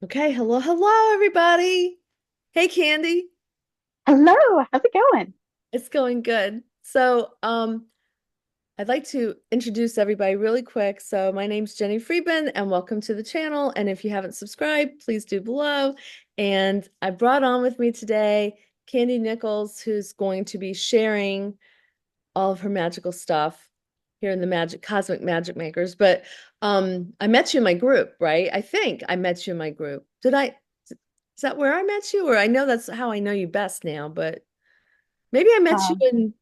Okay, hello, everybody. Hey, Candy. Hello, how's it going? It's going good. I'd like to introduce everybody really quick. So, my name's Jenny Friedman, and welcome to the channel. And if you haven't subscribed, please do below. And I brought on with me today Kandi Nichols, who's going to be sharing all of her magical stuff here in the Cosmic Magic Makers. But I met you in my group, right? I think I met you in my group. Did I? Is that where I met you? Or I know that's how I know you best now, but maybe I met you Um, in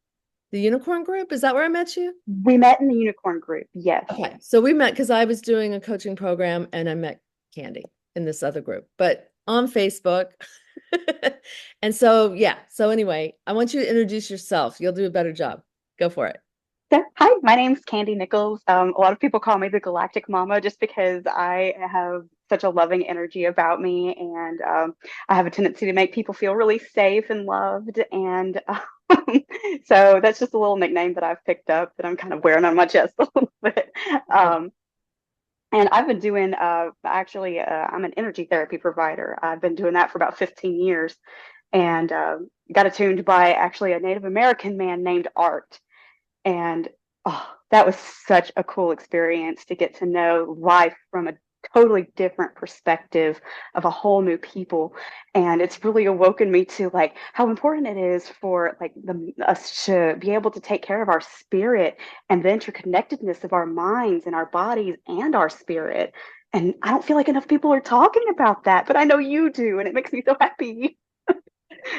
the unicorn group. Is that where I met you? we met in the unicorn group, yes. Okay. So we met because I was doing a coaching program and I met Candy in this other group, but on Facebook. And so, yeah. So anyway, I want you to introduce yourself. You'll do a better job. Go for it. So, hi, my name's Kandi Nichols. A lot of people call me the Galactic Mama just because I have such a loving energy about me, and I have a tendency to make people feel really safe and loved. And so that's just a little nickname that I've picked up that I'm kind of wearing on my chest a little bit. Um, and I've been doing, I'm an energy therapy provider. I've been doing that for about 15 years and got attuned by actually a Native American man named Art. And oh, that was such a cool experience to get to know life from a totally different perspective of a whole new people. And it's really awoken me to like how important it is for like us to be able to take care of our spirit and the interconnectedness of our minds and our bodies and our spirit. And I don't feel like enough people are talking about that, but I know you do, and it makes me so happy.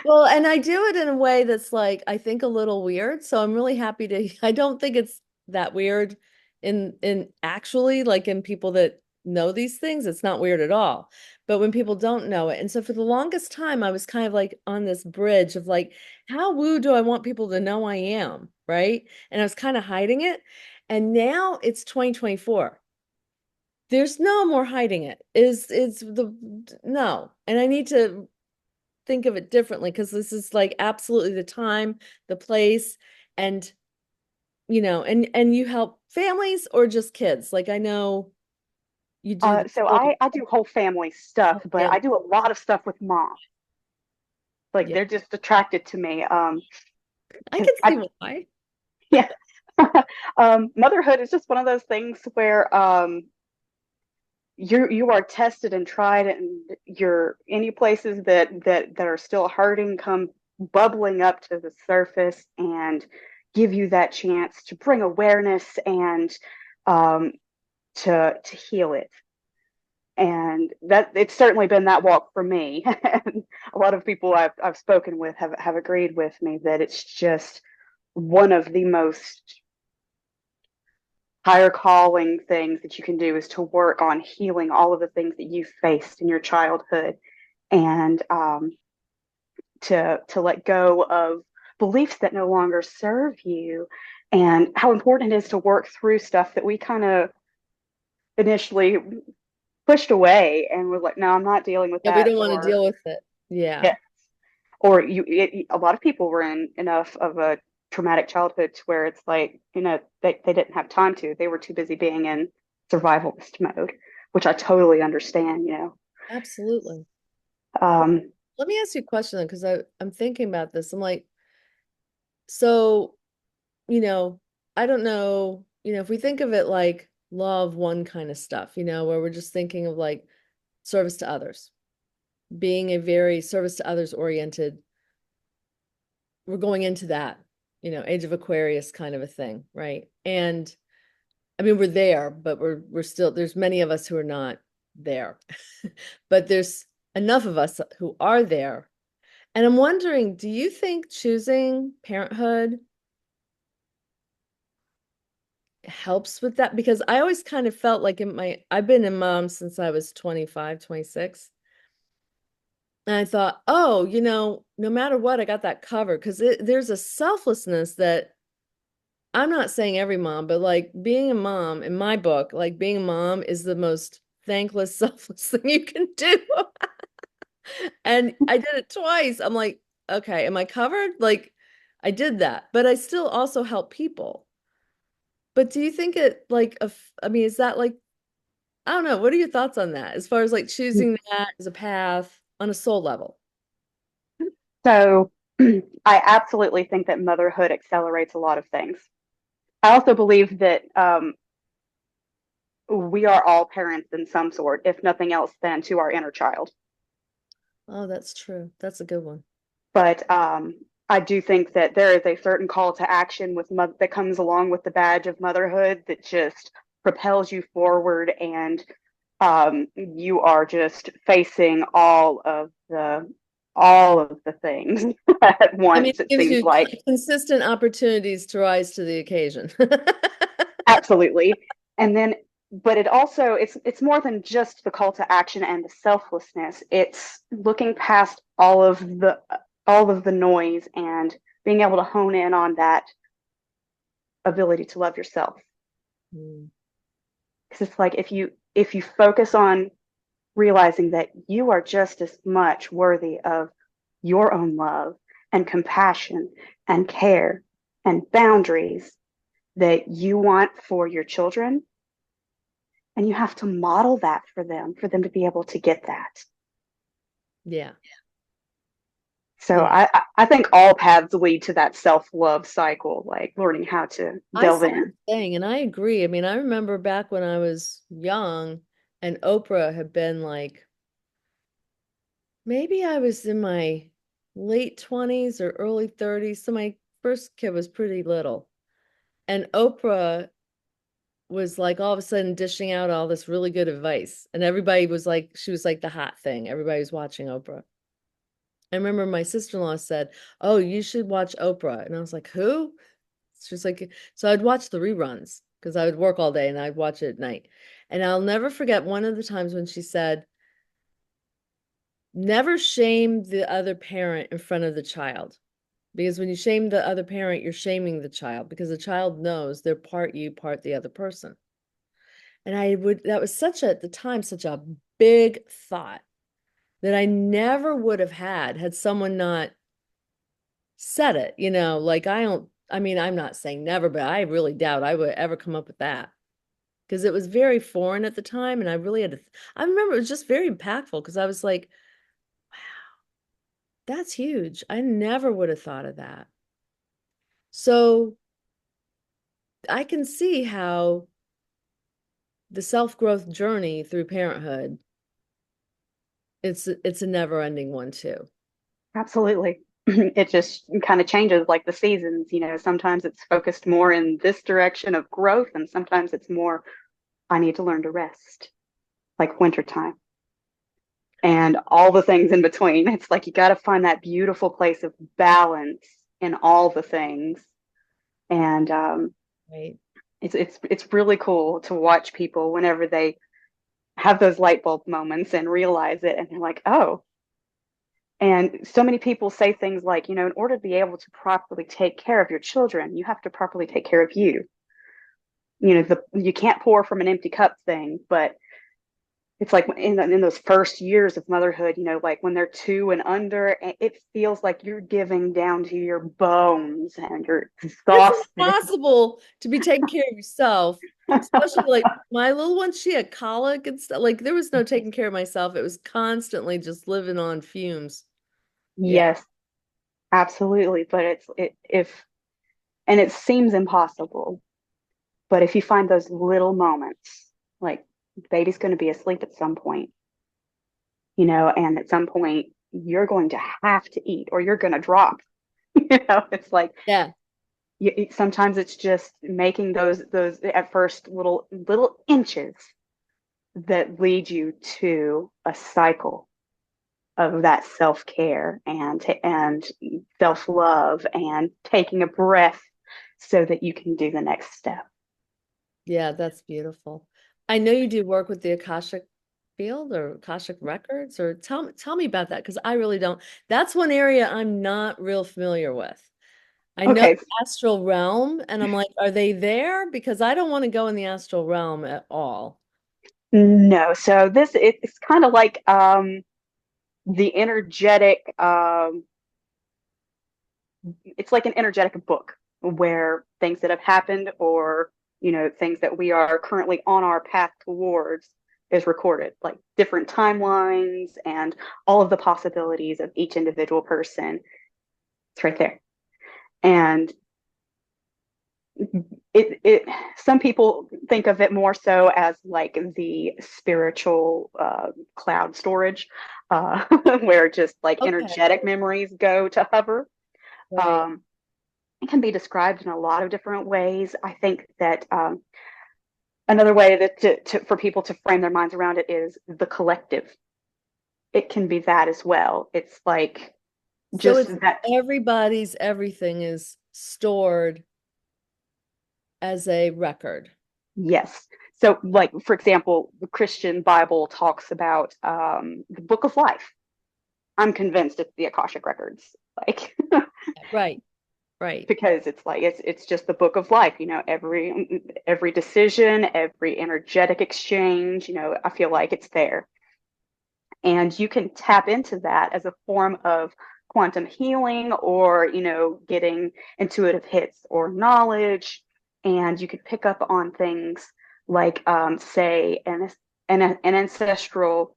Well, and I do it in a way that's like, I think a little weird. So I'm really happy to, I don't think it's that weird in actually like in people that know these things, it's not weird at all. But when people don't know it. And so for the longest time, I was kind of like on this bridge of like, how woo do I want people to know I am? Right. And I was kind of hiding it. And now it's 2024. There's no more hiding it. Is the no. And I need to think of it differently because this is like absolutely the time, the place, and and you help families or just kids. Like I know you do this So really I do whole family stuff, help but I families. do a lot of stuff with mom. Like Yeah, they're just attracted to me. I Because can see why. yeah, motherhood is just one of those things where you are tested and tried, and you're any places that are still hurting come bubbling up to the surface and give you that chance to bring awareness and um, to heal it. And that it's certainly been that walk for me. And a lot of people I've spoken with have agreed with me that it's just one of the most higher calling things that you can do is to work on healing all of the things that you faced in your childhood and to let go of beliefs that no longer serve you, and how important it is to work through stuff that we kind of initially pushed away and was like, no, I'm not dealing with Yeah, we that. don't want to Or deal with it. Yeah, yeah, or a lot of people were in enough of a traumatic childhood to where it's like, they didn't have time to. They were too busy being in survivalist mode, which I totally understand. absolutely. Um, Let me ask you a question then, because I'm thinking about this. I'm like, so, you know, I don't know, if we think of it like love one kind of stuff, where we're just thinking of like service to others, being a very service to others oriented, we're going into that, age of Aquarius kind of a thing, right? And I mean, we're there, but we're still, there's many of us who are not there. But there's enough of us who are there. And I'm wondering, do you think choosing parenthood helps with that? Because I always kind of felt like I've been a mom since I was 25, 26. And I thought, oh, no matter what, I got that covered because there's a selflessness that I'm not saying every mom, but like being a mom in my book, like being a mom is the most thankless, selfless thing you can do. And I did it twice. I'm like, okay, am I covered? Like I did that, but I still also help people. But do you think it like, I mean, is that like, I don't know. What are your thoughts on that? As far as like choosing that as a path on a soul level? So I absolutely think that motherhood accelerates a lot of things. I also believe that we are all parents in some sort, if nothing else, than to our inner child. Oh, that's true. That's a good one. But I do think that there is a certain call to action that comes along with the badge of motherhood that just propels you forward, and you are just facing all of the things at I mean, once. it It gives seems you like consistent opportunities to rise to the occasion. absolutely, and then. But it's more than just the call to action and the selflessness. It's looking past all of the noise and being able to hone in on that ability to love yourself. Mm. Because it's like if you focus on realizing that you are just as much worthy of your own love and compassion and care and boundaries that you want for your children, and you have to model that for them to be able to get that. Yeah. So Yeah. I think all paths lead to that self-love cycle, like learning how to I delve see what in. you're saying, and I agree. I mean, I remember back when I was young and Oprah had been like, maybe I was in my late 20s or early 30s. So my first kid was pretty little. And Oprah was like all of a sudden dishing out all this really good advice. And everybody was like, she was like the hot thing. Everybody was watching Oprah. I remember my sister-in-law said, "Oh, you should watch Oprah." And I was like, "Who?" She was like, so I'd watch the reruns because I would work all day and I'd watch it at night. And I'll never forget one of the times when she said, "Never shame the other parent in front of the child." Because when you shame the other parent, you're shaming the child because the child knows they're part you, part the other person. And that was such a, at the time, such a big thought that I never would have had someone not said it, like I don't, I mean, I'm not saying never, but I really doubt I would ever come up with that because it was very foreign at the time. And I really had to, I remember it was just very impactful because I was like, that's huge. I never would have thought of that. So I can see how the self-growth journey through parenthood, it's a never-ending one too. Absolutely. It just kind of changes like the seasons, sometimes it's focused more in this direction of growth, and sometimes it's more, I need to learn to rest, like wintertime and all the things in between. It's like you got to find that beautiful place of balance in all the things. And Right. it's really cool to watch people whenever they have those light bulb moments and realize it, and they're like, oh. And so many people say things like, in order to be able to properly take care of your children, you have to properly take care of you. You can't pour from an empty cup thing, but it's like in those first years of motherhood, like when they're 2 and under, it feels like you're giving down to your bones and you're It's exhausted. impossible to be taking care of yourself, especially like my little one, she had colic and stuff. Like there was no taking care of myself. It was constantly just living on fumes. Yeah. Yes, absolutely. But if, and it seems impossible, but if you find those little moments, like baby's going to be asleep at some point, and at some point you're going to have to eat or you're going to drop. It's like Yeah. sometimes it's just making those at first little inches that lead you to a cycle of that self-care and self-love and taking a breath so that you can do the next step. Yeah, that's beautiful. I know you do work with the Akashic field or Akashic records, or tell me about that because I really don't. That's one area I'm not real familiar with. I know Okay, the astral realm, and I'm like, are they there? Because I don't want to go in the astral realm at all. no, so it's kind of like the energetic it's like an energetic book where things that have happened or things that we are currently on our path towards, is recorded, like different timelines and all of the possibilities of each individual person. It's right there. And it some people think of it more so as like the spiritual cloud storage, where just like Okay. energetic memories go to hover. Right. Um, it can be described in a lot of different ways. I think that another way that for people to frame their minds around it is the collective. It can be that as well. It's like So just it's that, everybody's everything is stored as a record. yes. So, like, for example, the Christian Bible talks about the book of life. I'm convinced it's the Akashic records, like, Right. Right. because it's like it's just the book of life. You know, every decision, every energetic exchange. You know, I feel like it's there, and you can tap into that as a form of quantum healing, or getting intuitive hits or knowledge, and you could pick up on things like, say, an ancestral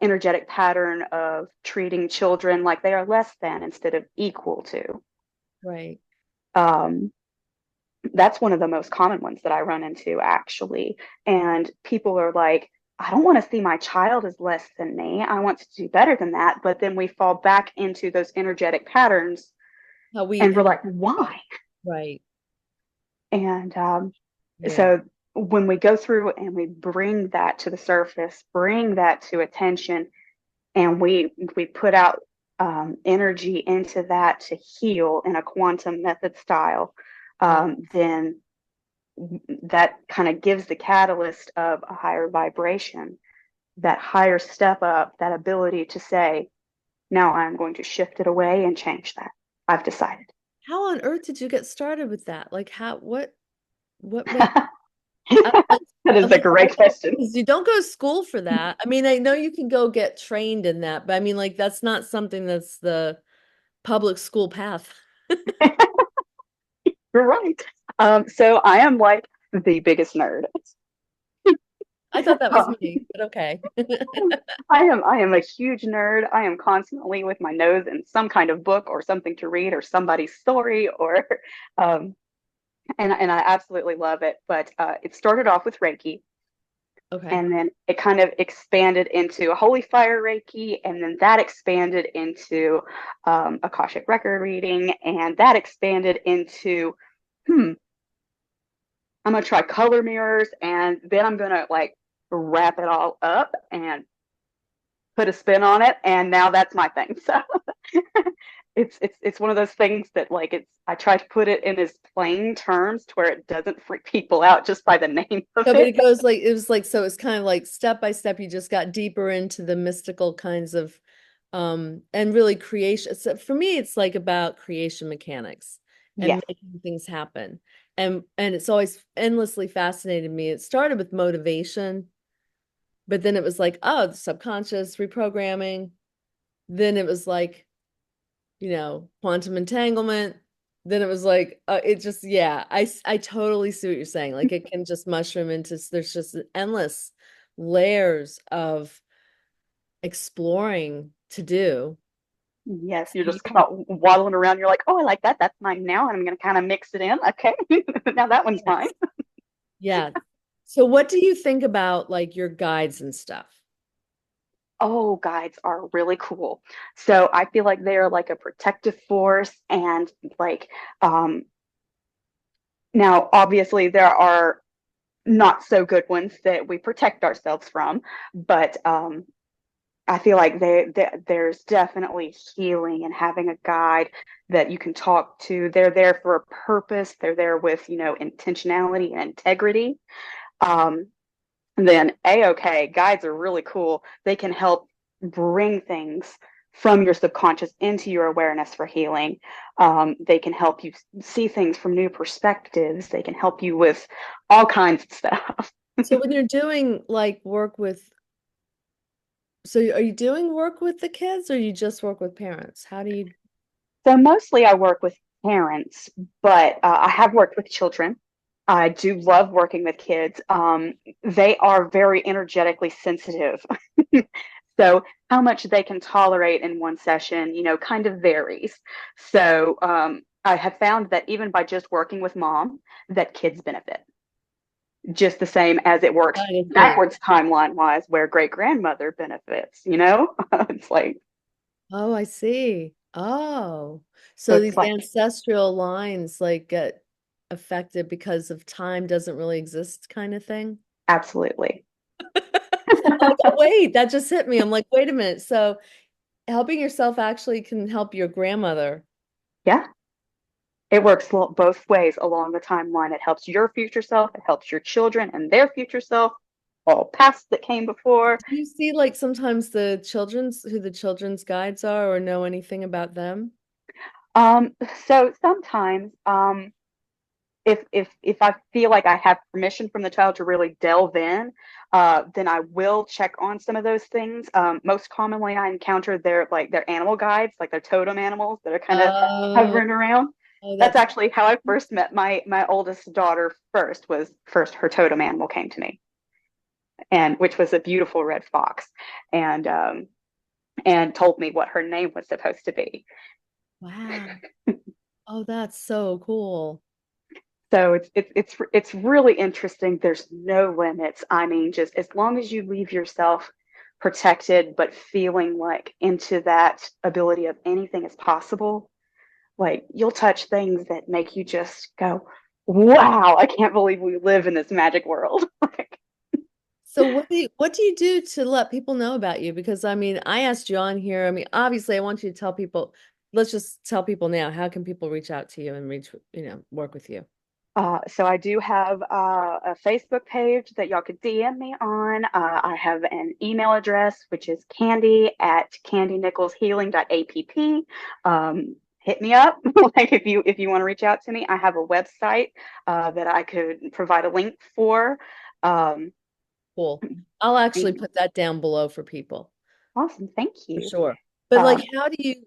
energetic pattern of treating children like they are less than instead of equal to. Right. Um, that's one of the most common ones that I run into, actually. And people are like, I don't want to see my child as less than me. I want to do better than that. But then we fall back into those energetic patterns How we and we're how like, right. why? Right. And Yeah. so when we go through and we bring that to the surface, bring that to attention, and we put out energy into that to heal in a quantum method style, Right. then that kind of gives the catalyst of a higher vibration, that higher step up, that ability to say, now I'm going to shift it away and change that. I've decided. How on earth did you get started with that? Like how what made like That is a unless great question. you don't go to school for that. I mean, I know you can go get trained in that, but I mean like that's not something that's the public school path. You're right. So I am like the biggest nerd. I thought that was Um, me, but okay. I am a huge nerd. I am constantly with my nose in some kind of book or something to read or somebody's story, or um, and I absolutely love it. But it started off with Reiki, Okay. and then it kind of expanded into Holy Fire Reiki, and then that expanded into Akashic Record reading, and that expanded into, hmm, I'm gonna try color mirrors, and then I'm gonna like wrap it all up and put a spin on it, and now that's my thing. So it's one of those things that, like, it's I try to put it in as plain terms to where it doesn't freak people out just by the name of No, but it. it goes like it was like so it's kind of like step by step you just got deeper into the mystical kinds of and really creation. So for me it's like about creation mechanics and Yes. making things happen. And it's always endlessly fascinated me. It started with motivation, but then it was like, oh, the subconscious reprogramming. Then it was like, quantum entanglement. Then it was like, it just, yeah, I totally see what you're saying. Like it can just mushroom into, there's just endless layers of exploring to do. Yes, So you're you, just kind of waddling around. You're like, oh, I like that. That's mine now. And I'm going to kind of mix it in. Okay. Now that one's mine. yes, yeah. So what do you think about like your guides and stuff? Oh, guides are really cool. So I feel like they're like a protective force. And like, now, obviously, there are not so good ones that we protect ourselves from, but I feel like there's definitely healing and having a guide that you can talk to. They're there for a purpose. They're there with, intentionality and integrity. Um, then A-OK, guides are really cool. They can help bring things from your subconscious into your awareness for healing. They can help you see things from new perspectives. They can help you with all kinds of stuff. So when you're doing like work with, so are you doing work with the kids or you just work with parents? How do you, So mostly I work with parents, but I have worked with children. I do love working with kids. They are very energetically sensitive. So how much they can tolerate in one session, kind of varies. So I have found that even by just working with mom, that kids benefit just the same as it works That is really, backwards timeline wise, where great grandmother benefits. It's like, oh, I see. Oh, so so it's these like, ancestral lines like get affected because of time doesn't really exist kind of thing. absolutely. Oh, wait, that just hit me. I'm like, wait a minute. So helping yourself actually can help your grandmother. Yeah, it works both ways along the timeline. It helps your future self, it helps your children and their future self, all past that came before. Do you see like sometimes who the children's guides are or know anything about them? Um, so sometimes, if I feel like I have permission from the child to really delve in, then I will check on some of those things. Most commonly, I encounter their animal guides, like their totem animals that are kind of Oh, hovering around. oh, That's that's actually how I first met my oldest daughter. First her totem animal came to me, and which was a beautiful red fox, and and told me what her name was supposed to be. wow. Oh, that's so cool. So it's really interesting. There's no limits. I mean, just as long as you leave yourself protected, but feeling like into that ability of anything is possible, like you'll touch things that make you just go, "Wow, I can't believe we live in this magic world." Like, So what do you do to let people know about you? Because I mean, I asked you on here. I mean, obviously I want you to tell people, let's just tell people now, how can people reach out to you and work with you? so I do have a Facebook page that y'all could DM me on. I have an email address, which is candy@kandynicholshealing.app. Hit me up, like if you want to reach out to me. I have a website that I could provide a link for. Um, Cool. I'll actually and put that down below for people awesome, thank for you. sure. But like, Um,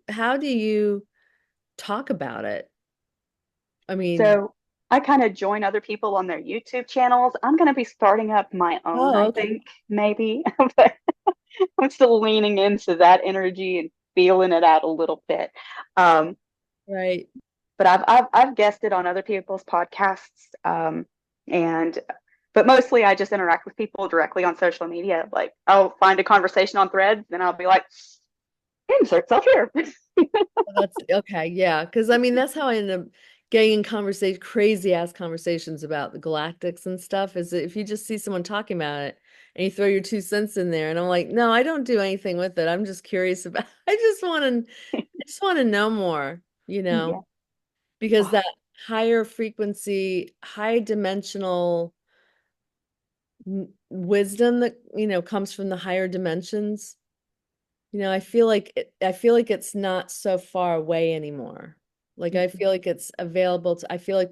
how do you talk about it? I mean, so I kind of join other people on their YouTube channels. I'm going to be starting up my own, oh, I okay. think, maybe. But I'm still leaning into that energy and feeling it out a little bit. Um, Right. but I've guested on other people's podcasts, and but mostly I just interact with people directly on social media. Like I'll find a conversation on Threads, and I'll be like, insert self here. Well, that's okay. Yeah. Because I mean, that's how I ended up getting in conversation, crazy ass conversations about the galactics and stuff. Is that if you just see someone talking about it and you throw your 2 cents in there, and I'm like, no, I don't do anything with it. I'm just curious about, I just want to know more, Yeah. because Oh, that higher frequency, high dimensional wisdom that, comes from the higher dimensions. I feel like it's not so far away anymore. Like I mhm. feel like it's available to, I feel like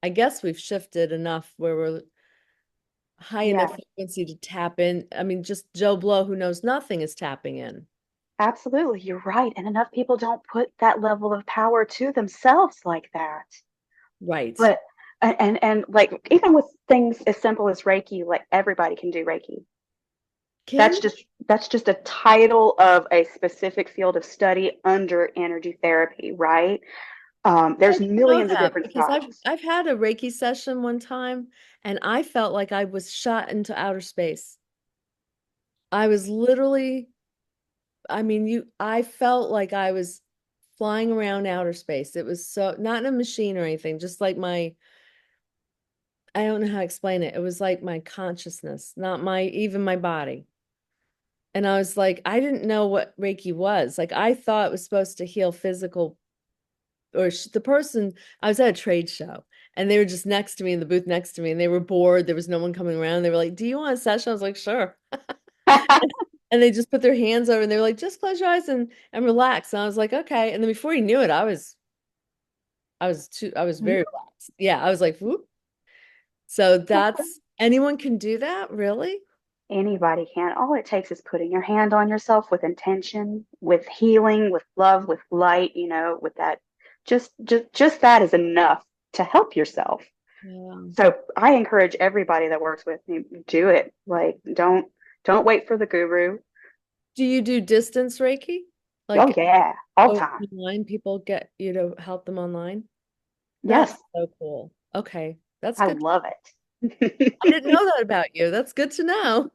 I guess we've shifted enough where we're high enough Yeah, frequency to tap in. I mean, just Joe Blow who knows nothing is tapping in. absolutely. You're right. And enough people don't put that level of power to themselves like that. Right. But and like even with things as simple as Reiki, like everybody can do Reiki. Can That's just a title of a specific field of study under energy therapy, right? I There's didn't know millions of that different because styles. I've had a Reiki session one time and I felt like I was shot into outer space. I was literally, I mean, I felt like I was flying around outer space. It was so, not in a machine or anything, just like I don't know how to explain it. It was like my consciousness, not even my body. And I was like, I didn't know what Reiki was. Like, I thought it was supposed to heal physical, or the person, I was at a trade show and they were just next to me in the booth next to me and they were bored. There was no one coming around. They were like, do you want a session? I was like, sure. And they just put their hands over and they were like, just close your eyes and relax. And I was like, okay. And then before you knew it, I was very relaxed. Yeah. I was like, whoop. So anyone can do that, really? Anybody can. All it takes is putting your hand on yourself with intention, with healing, with love, with light, with that. Just that is enough to help yourself. Yeah. So I encourage everybody that works with me, do it. Like, don't wait for the guru. Do you do distance Reiki? Oh Like yeah, all oh, time. online, people get you to help them online? That's Yes, so cool. Okay, that's I good. love it. I didn't know that about you. That's good to know.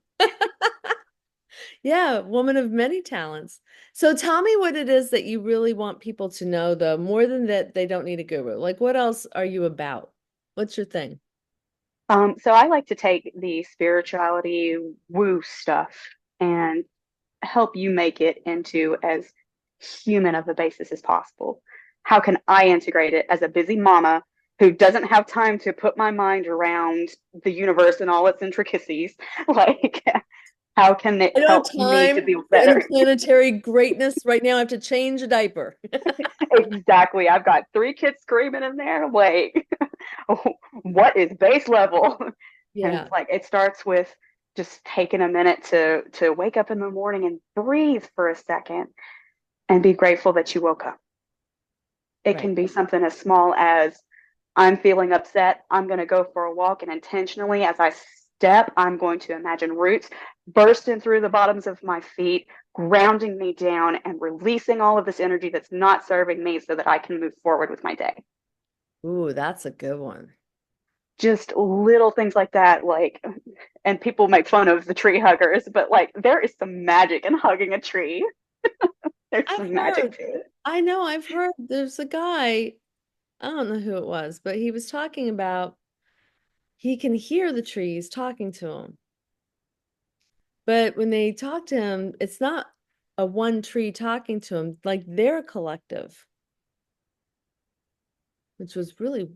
Yeah, woman of many talents. So tell me what it is that you really want people to know, though, more than that they don't need a guru. Like, what else are you about? What's your thing? So I like to take the spirituality woo stuff and help you make it into as human of a basis as possible. How can I integrate it as a busy mama who doesn't have time to put my mind around the universe and all its intricacies? Like, how can it I don't help have me to time feel for better? interplanetary greatness right now. I have to change a diaper. Exactly. I've got three kids screaming in there. Like, what is base level? And Yeah, it's like it starts with just taking a minute to wake up in the morning and breathe for a second and be grateful that you woke up. It right. can be something as small as I'm feeling upset. I'm going to go for a walk, and intentionally, as I step, I'm going to imagine roots bursting through the bottoms of my feet, grounding me down, and releasing all of this energy that's not serving me so that I can move forward with my day. Ooh, that's a good one. Just little things like that, like, and people make fun of the tree huggers, but like, there is some magic in hugging a tree. There's I've some magic heard, to it. I know, I've heard there's a guy, I don't know who it was, but he was talking about he can hear the trees talking to him. But when they talk to him, it's not a one tree talking to him, like they're a collective, which was really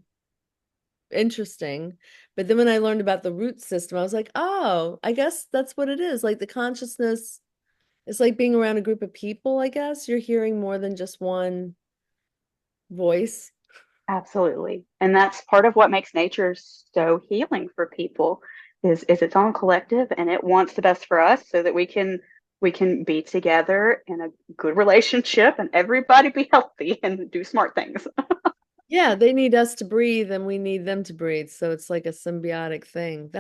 interesting. But then when I learned about the root system, I was like, oh, I guess that's what it is. Like the consciousness, it's like being around a group of people, I guess. You're hearing more than just one voice. Absolutely. And that's part of what makes nature so healing for people is its own collective and it wants the best for us so that we can be together in a good relationship and everybody be healthy and do smart things. Yeah, they need us to breathe and we need them to breathe. So it's like a symbiotic thing.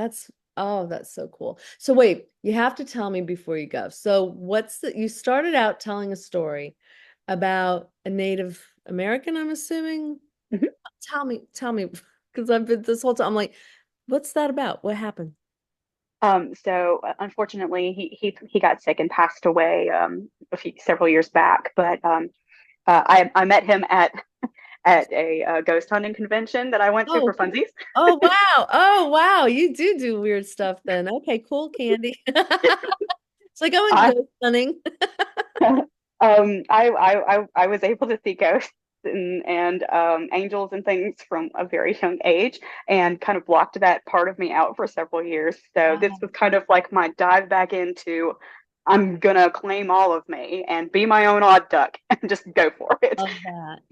Oh, that's so cool. So wait, you have to tell me before you go. So you started out telling a story about a Native American, I'm assuming. Mhm. Tell me, because I've been this whole time, I'm like, what's that about? What happened? So unfortunately he got sick and passed away several years back, but I met him at a ghost hunting convention that I went to for Oh, funsies. oh wow. Oh wow. You do weird stuff then. Okay, cool, Candy. So going I ghost hunting. I was able to see ghosts and angels and things from a very young age and kind of blocked that part of me out for several years. So this was kind of like my dive back into I'm gonna claim all of me and be my own odd duck and just go for it. Love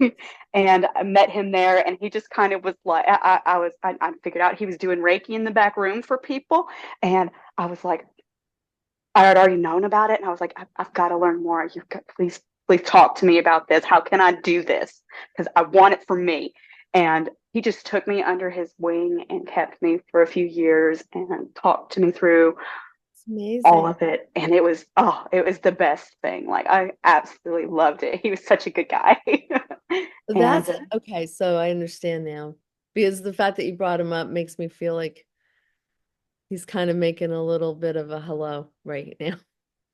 that. And I met him there and he just kind of was like I figured out he was doing Reiki in the back room for people and I was like I had already known about it, and I was like, I've got to learn more. You've got, please talk to me about this. How can I do this? Because I want it for me. And he just took me under his wing and kept me for a few years and talked to me through It's all amazing. of it. And it was the best thing. Like I absolutely loved it. He was such a good guy. And That's okay. So I understand now because the fact that you brought him up makes me feel like he's kind of making a little bit of a hello right now.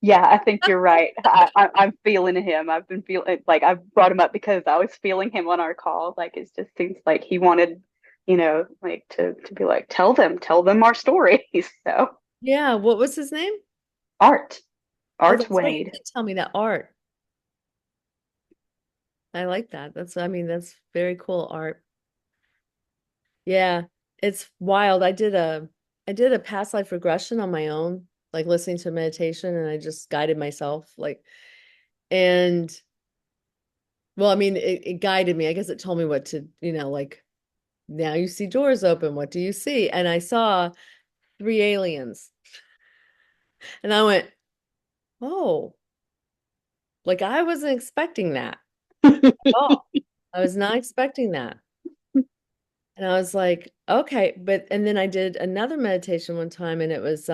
yeah, I think you're right. I'm feeling him. I've been feeling like I brought him up because I was feeling him on our call. Like it just seems like he wanted, like to be like, tell them our stories. So Yeah. What was his name? Art, Oh, Art that's right. You Wade. did tell me that art. I like that. That's very cool art. Yeah. It's wild. I did a past life regression on my own, like listening to meditation, and I just guided myself. And well, I mean, it guided me. I guess it told me what to, like now you see doors open. What do you see? And I saw three aliens. And I went, oh, like I wasn't expecting that at all. I was not expecting that. And I was like, okay, but and then I did another meditation one time and it was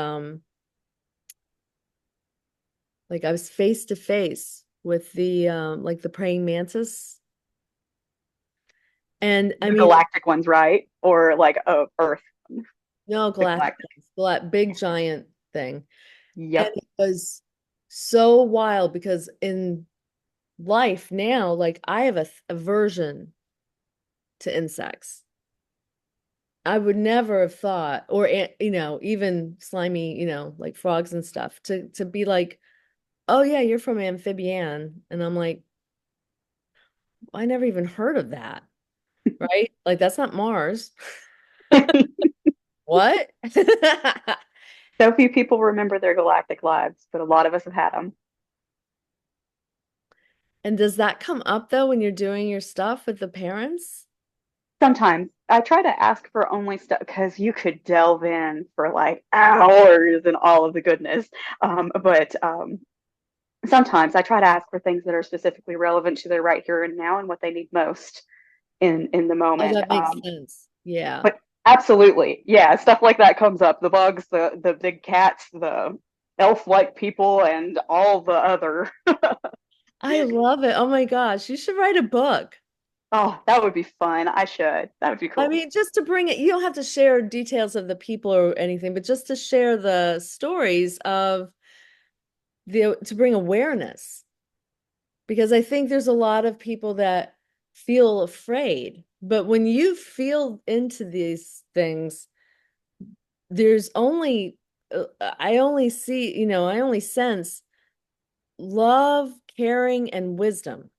like I was face to face with the like the praying mantis. And I The mean, galactic ones, right? Or like Earth, no the galactic, galactic. big giant thing. And Yep. it was so wild because in life now, like I have a aversion to insects. I would never have thought, or even slimy, like frogs and stuff, to be like, oh yeah, you're from amphibian, and I'm like, I never even heard of that, right? Like that's not Mars. What? So few people remember their galactic lives, but a lot of us have had them. And does that come up though when you're doing your stuff with the parents? Sometimes I try to ask for only stuff because you could delve in for like hours and all of the goodness. But sometimes I try to ask for things that are specifically relevant to their right here and now and what they need most in the Oh, moment. that makes sense. Yeah. But absolutely, yeah, stuff like that comes up. The bugs, the big cats, the elf-like people, and all the other. I love it. Oh my gosh, you should write a book. Oh, that would be fun. I should. That would be I cool. mean, just to bring it, you don't have to share details of the people or anything, but just to share the stories of to bring awareness. Because I think there's a lot of people that feel afraid. But when you feel into these things, there's only, I only see, I only sense love, caring, and wisdom,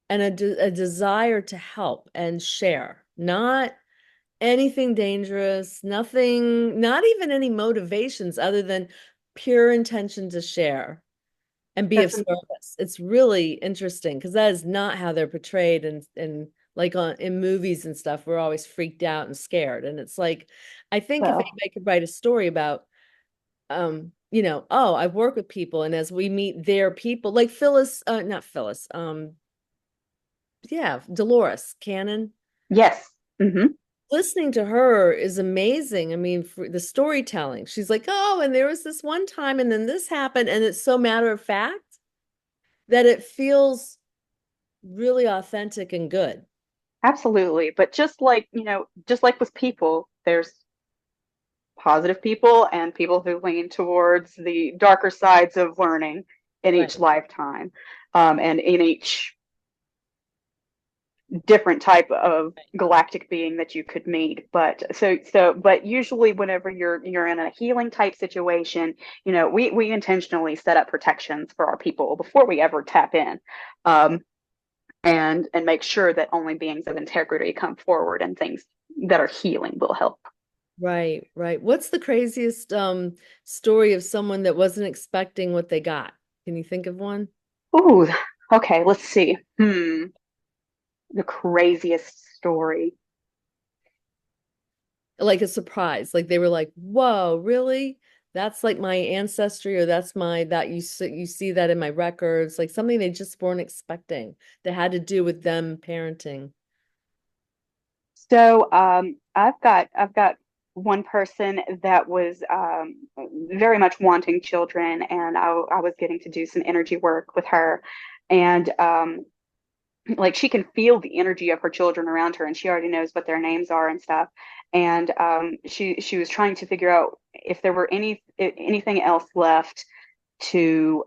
and a desire to help and share, not anything dangerous, nothing, not even any motivations other than pure intention to share and be of That's service. It's really interesting because that is not how they're portrayed and like in movies and stuff. We're always freaked out and scared. And it's like, I think if well, anybody could write a story about oh, I've worked with people and as we meet their people, like Phyllis, not Phyllis, yeah, Dolores Cannon. yes. Listening to her is amazing. I mean, for the storytelling, she's like, oh, and there was this one time, and then this happened, and it's so matter of fact that it feels really authentic and good. Absolutely. But just like with people, there's positive people and people who lean towards the darker sides of learning in Right. each lifetime, and in each different type of galactic being that you could meet. But usually whenever you're in a healing type situation, we intentionally set up protections for our people before we ever tap in. Um, and make sure that only beings of integrity come forward and things that are healing will help. Right, right. What's the craziest story of someone that wasn't expecting what they got? Can you think of one? Ooh, okay, let's see. The craziest story. Like a surprise. Like they were like, "Whoa, really? That's like my ancestry or that's my that you see that in my records." Like something they just weren't expecting that had to do with them parenting. So I've got one person that was very much wanting children, and I was getting to do some energy work with her, and like she can feel the energy of her children around her, and she already knows what their names are and stuff. And she was trying to figure out if there were anything else left to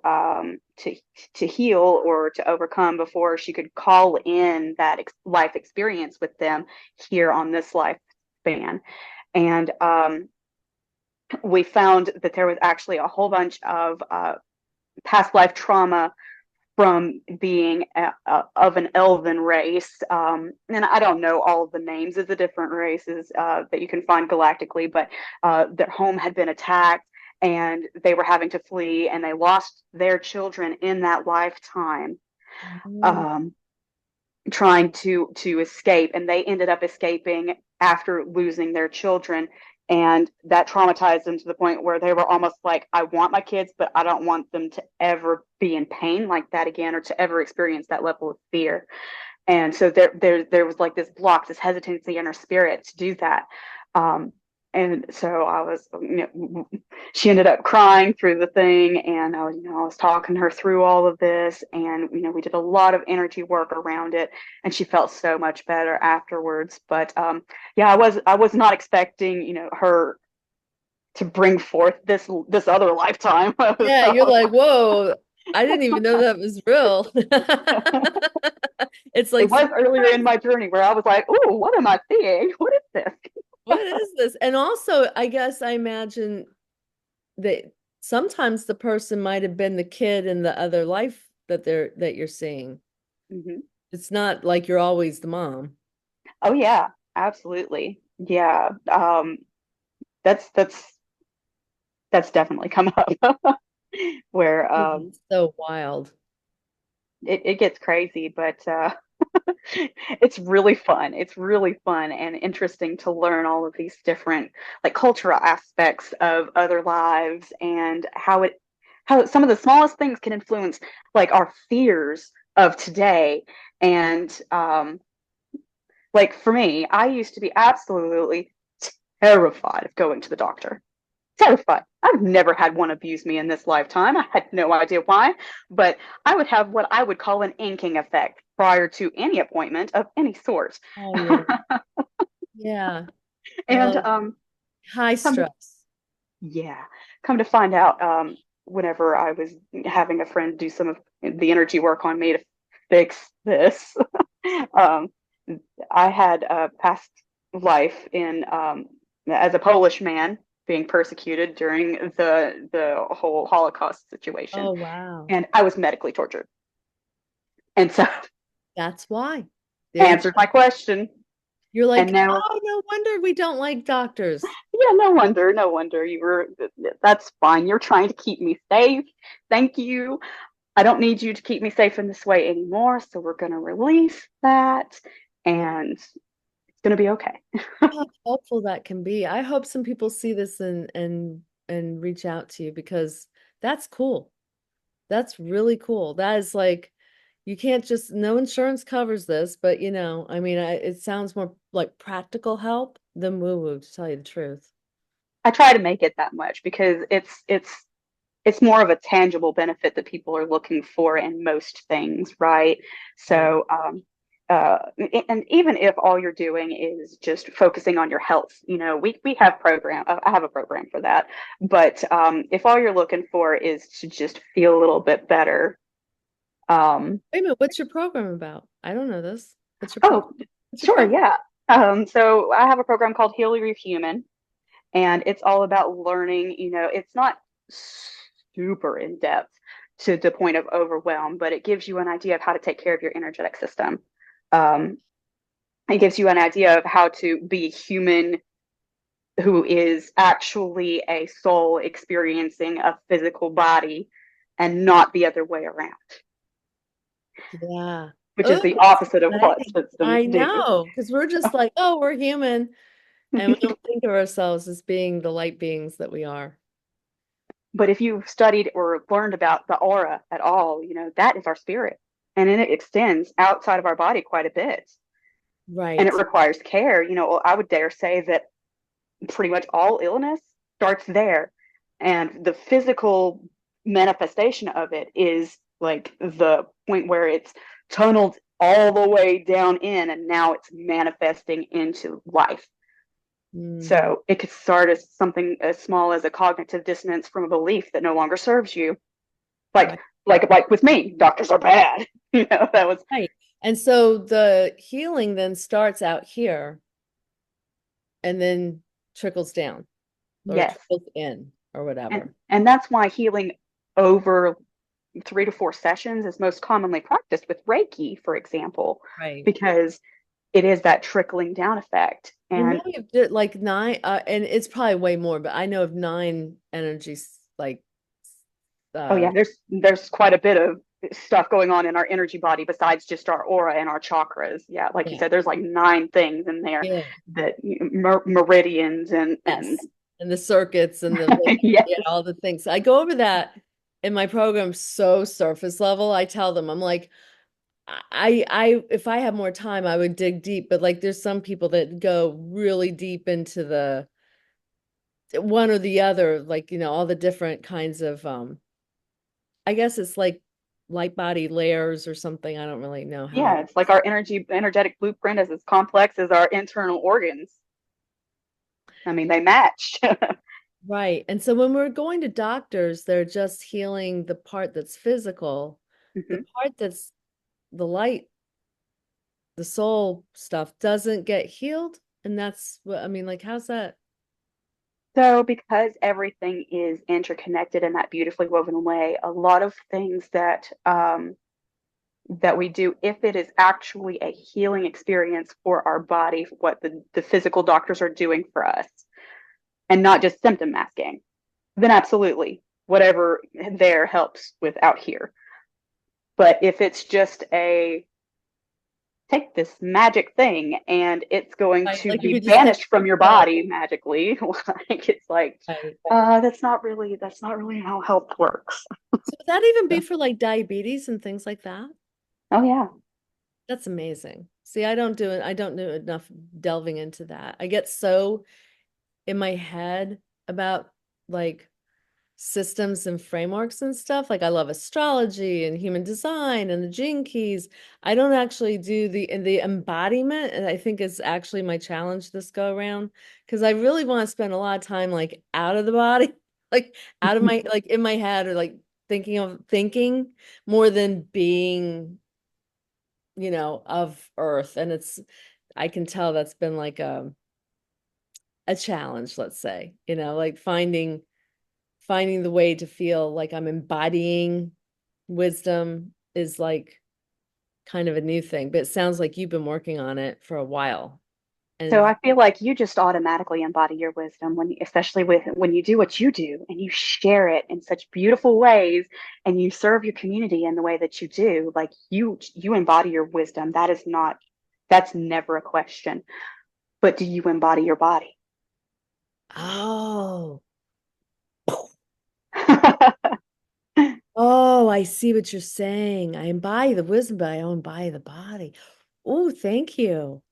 to heal or to overcome before she could call in that life experience with them here on this lifespan. And we found that there was actually a whole bunch of past life trauma from being of an elven race. And I don't know all of the names of the different races that you can find galactically, but their home had been attacked and they were having to flee and they lost their children in that lifetime, Mm. um, trying to escape, and they ended up escaping after losing their children, and that traumatized them to the point where they were almost like, I want my kids, but I don't want them to ever be in pain like that again or to ever experience that level of fear. And so there was like this block, this hesitancy in her spirit to do that. Um, and so I was, she ended up crying through the thing, and I was talking her through all of this, and we did a lot of energy work around it, and she felt so much better afterwards. But yeah, I was not expecting, her to bring forth this other lifetime. Yeah, you're like, whoa, I didn't even know that was real. It's It like, was earlier in my journey where I was like, "Oh, what am I seeing? What is this?" what is this? And also, I guess I imagine that sometimes the person might have been the kid in the other life that you're seeing. Hmm. It's not like you're always the mom. Oh yeah, absolutely. Yeah. That's definitely come up where It's so wild. it gets crazy, but it's really fun. It's really fun and interesting to learn all of these different like cultural aspects of other lives and how some of the smallest things can influence like our fears of today. And like for me, I used to be absolutely terrified of going to the doctor. Terrified. I've never had one abuse me in this lifetime. I had no idea why, but I would have what I would call an inking effect prior to any appointment of any sort. Oh yeah. Yeah. And Oh, high come to stress. yeah, come to find out, whenever I was having a friend do some of the energy work on me to fix this, um, I had a past life in as a Polish man being persecuted during the whole Holocaust situation, Oh wow. and I was medically tortured. And so That's why. There you answered go. my question. You're And like, now, oh, no wonder we don't like doctors. yeah, no wonder you were. That's fine. You're trying to keep me safe. Thank you. I don't need you to keep me safe in this way anymore. So we're going to release that, and it's going to be okay. How helpful that can be. I hope some people see this and reach out to you because that's cool. That's really cool. That is like you can't just no insurance covers this, but I mean, it sounds more like practical help than woo-woo, to tell you the truth. I try to make it that much because it's more of a tangible benefit that people are looking for in most things, right? Right. So, uh, and even if all you're doing is just focusing on your health, we have program. I have a program for that. But if all you're looking for is to just feel a little bit better, um, Wait a minute, what's your program about? I don't know this. What's your program? oh, What's your sure, program? yeah. So I have a program called Heal Your Human, and it's all about learning. It's not super in depth to the point of overwhelm, but it gives you an idea of how to take care of your energetic system. um, it gives you an idea of how to be a human who is actually a soul experiencing a physical body and not the other way around, Yeah. which is Oh, the it's opposite of what exciting. systems I do. know, because we're just like, oh, we're human. And we don't think of ourselves as being the light beings that we are. But if you've studied or learned about the aura at all, that is our spirit. And then it extends outside of our body quite a bit. And it Right. requires care. I would dare say that pretty much all illness starts there. And the physical manifestation of it is like the point where it's tunneled all the way down in, and now it's manifesting into life. Hmm. So it could start as something as small as a cognitive dissonance from a belief that no longer serves you. Like Right. like with me, doctors are bad. That was Right. And so the healing then starts out here and then trickles down or yes. trickles in or whatever. And that's why healing over 3 to 4 sessions is most commonly practiced with Reiki, for example, Right. because it is that trickling down effect. I know And you've did like nine, and it's probably way more, but I know of nine energies like oh yeah, uh there's quite a bit of stuff going on in our energy body besides just our aura and our chakras. Yeah, like you yeah, said, there's like 9 things in there yeah, that meridians and yes. And the circuits and the yes. yeah, all the things. I go over that in my program so surface level. I tell them, I'm like, if I had more time, I would dig deep, but like there's some people that go really deep into the one or the other, like, all the different kinds of I guess it's like light body layers or something. I don't really know how to. Yeah, it's like our energetic blueprint is as complex as our internal organs. I mean, they match. Right. And so when we're going to doctors, they're just healing the part that's physical. The Mhm. part that's the light, the soul stuff doesn't get healed. And that's what I mean, like, how's that? So, because everything is interconnected in that beautifully woven way, a lot of things that we do, if it is actually a healing experience for our body, what the physical doctors are doing for us, and not just symptom masking, then absolutely, whatever there helps with out here. But if it's just a take this magic thing and it's going Right. to Like if be you just take banished from your pill. body magically, like it's like, Right. that's not really how health works. So would that even be for like diabetes and things like that? Oh yeah. That's amazing. See, I don't do enough delving into that. I get so in my head about like systems and frameworks and stuff. Like I love astrology and human design and the gene keys. I don't actually do the embodiment, and I think is actually my challenge this go around because I really want to spend a lot of time like out of the body, like out of my like in my head or like thinking more than being, of Earth. And I can tell that's been like a challenge, let's say, like finding the way to feel like I'm embodying wisdom is like kind of a new thing, but it sounds like you've been working on it for a while. So And I feel like you just automatically embody your wisdom especially when you do what you do and you share it in such beautiful ways and you serve your community in the way that you do, like you embody your wisdom. That's never a question. But do you embody your body? oh, oh, I see what you're saying. I embody the wisdom, but I don't embody the body. Oh, thank you.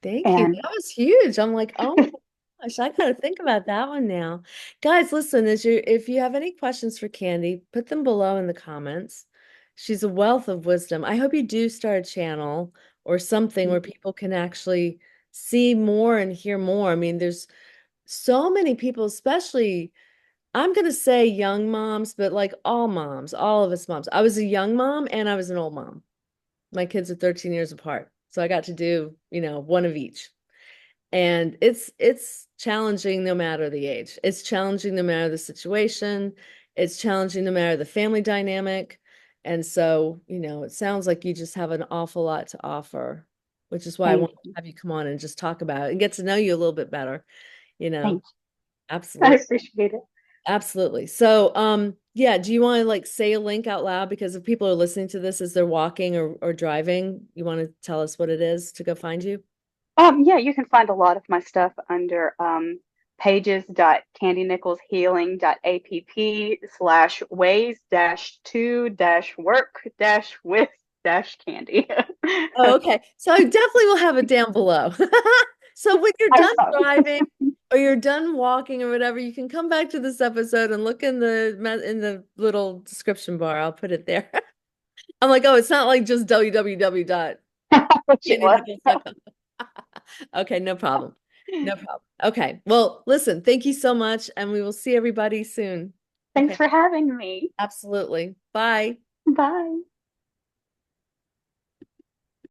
Thank you. And That was huge. I'm like, oh my gosh, I gotta think about that one now. Guys, listen, if you have any questions for Candy, put them below in the comments. She's a wealth of wisdom. I hope you do start a channel or something where people can actually see more and hear more. I mean, there's so many people, especially I'm gonna say young moms, but like all moms, all of us moms. I was a young mom and I was an old mom. My kids are 13 years apart. So I got to do, one of each. And it's challenging no matter the age. It's challenging no matter the situation. It's challenging no matter the family dynamic. And so, it sounds like you just have an awful lot to offer, which is why I thank want to you. have you come on and just talk about it and get to know you a little bit better, you know. Thank you. I Absolutely. appreciate it. Absolutely. So, yeah, do you want to like say a link out loud? Because if people are listening to this as they're walking or driving, you want to tell us what it is to go find you? Yeah, you can find a lot of my stuff under pages.candynicholshealing.app/ways dash to dash work dash with dash candy. Oh, okay. So I definitely will have it down below. So when you're done Awesome. driving or you're done walking or whatever, you can come back to this episode and look in the little description bar. I'll put it there. I'm like, oh, it's not like just Which it was. www.candynichols.com. Okay, no problem. No problem. Okay. Well, listen, thank you so much, and we will see everybody soon. Thanks Okay, for having me. absolutely. Bye. Bye.